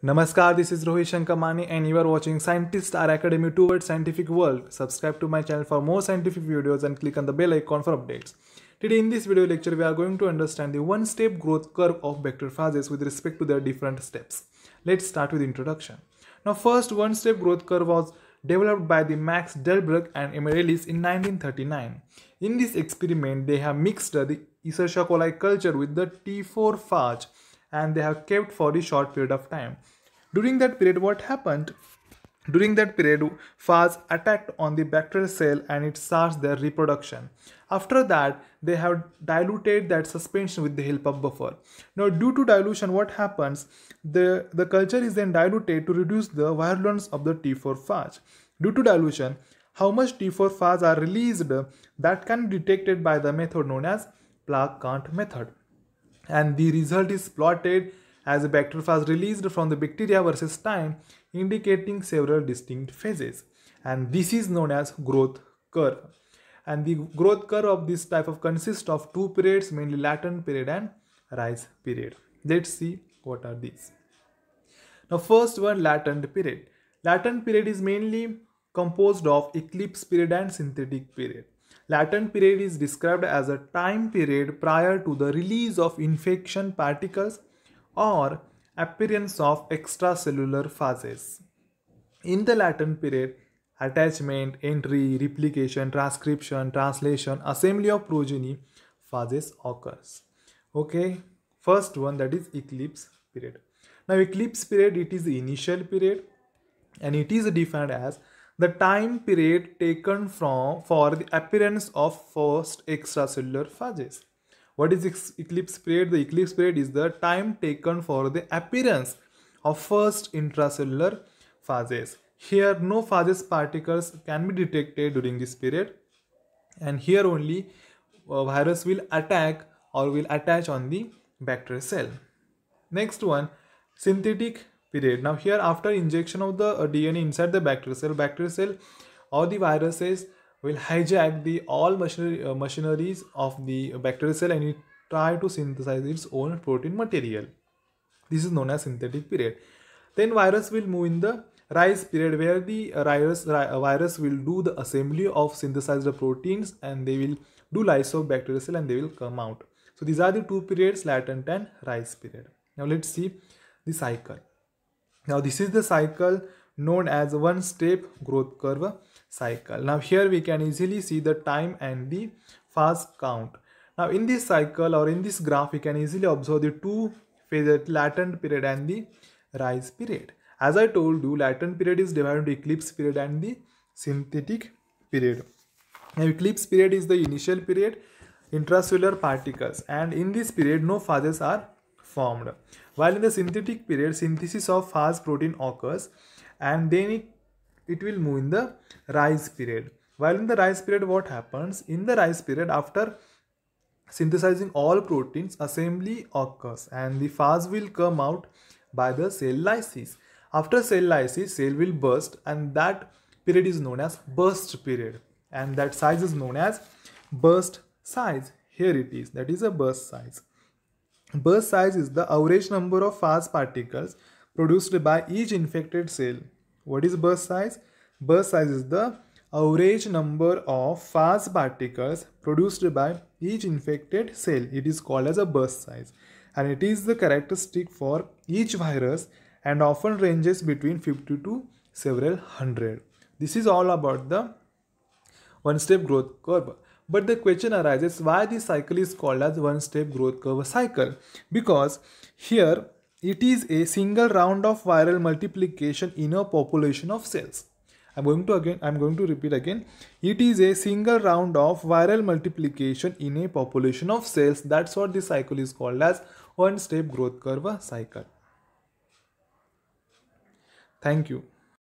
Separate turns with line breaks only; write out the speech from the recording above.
Namaskar, this is Rohit Shankamani and you are watching Scientist Star Academy towards scientific world. Subscribe to my channel for more scientific videos and click on the bell icon for updates. Today in this video lecture, we are going to understand the one-step growth curve of bacteriophages with respect to their different steps. Let's start with introduction. Now first one-step growth curve was developed by the Max Delbrück and Emerellis in 1939. In this experiment, they have mixed the Escherichia coli culture with the T4 phage and they have kept for a short period of time. During that period, what happened? During that period, phage attacked on the bacterial cell and it starts their reproduction. After that, they have diluted that suspension with the help of buffer. Now, due to dilution, what happens? The culture is then diluted to reduce the virulence of the T4 phage. Due to dilution, how much T4 phage are released, that can be detected by the method known as plaque count method. And the result is plotted as a bacteriophage released from the bacteria versus time, indicating several distinct phases. And this is known as growth curve. And the growth curve of this type of consists of two periods, mainly latent period and rise period. Let's see what are these. Now first one, latent period. Latent period is mainly composed of eclipse period and synthetic period. Latent period is described as a time period prior to the release of infection particles or appearance of extracellular phases. In the latent period, attachment, entry, replication, transcription, translation, assembly of progeny phases occurs. Okay, first one, that is eclipse period. Now eclipse period, it is the initial period and it is defined as the time period taken for the appearance of first extracellular phases. What is eclipse period? The eclipse period is the time taken for the appearance of first intracellular phases. Here no phases particles can be detected during this period, and here only virus will attack or will attach on the bacterial cell. Next one, synthetic period. Now here, after injection of the DNA inside the bacterial cell or the viruses will hijack the all machineries of the bacterial cell and it try to synthesize its own protein material. This is known as synthetic period. Then virus will move in the rise period, where the virus will do the assembly of synthesized proteins and they will do lysis of bacterial cell and they will come out. So these are the two periods, latent and rise period. Now let's see the cycle. Now this is the cycle known as one-step growth curve cycle. Now here we can easily see the time and the phase count. Now in this cycle or in this graph, we can easily observe the two phases, latent period and the rise period. As I told you, latent period is divided into eclipse period and the synthetic period. Now eclipse period is the initial period, intracellular particles, and in this period no phases are formed. While in the synthetic period, synthesis of phage protein occurs and then it will move in the rise period. While in the rise period, what happens? In the rise period, after synthesizing all proteins, assembly occurs and the phage will come out by the cell lysis. After cell lysis, cell will burst and that period is known as burst period, and that size is known as burst size. Here it is, that is a burst size. Burst size is the average number of phage particles produced by each infected cell. What is burst size? Burst size is the average number of phage particles produced by each infected cell. It is called as a burst size, and it is the characteristic for each virus and often ranges between 50 to several hundred. This is all about the one-step growth curve. But the question arises, why this cycle is called as one-step growth curve cycle? Because here it is a single round of viral multiplication in a population of cells. I'm going to repeat again. It is a single round of viral multiplication in a population of cells. That's what this cycle is called as one-step growth curve cycle. Thank you.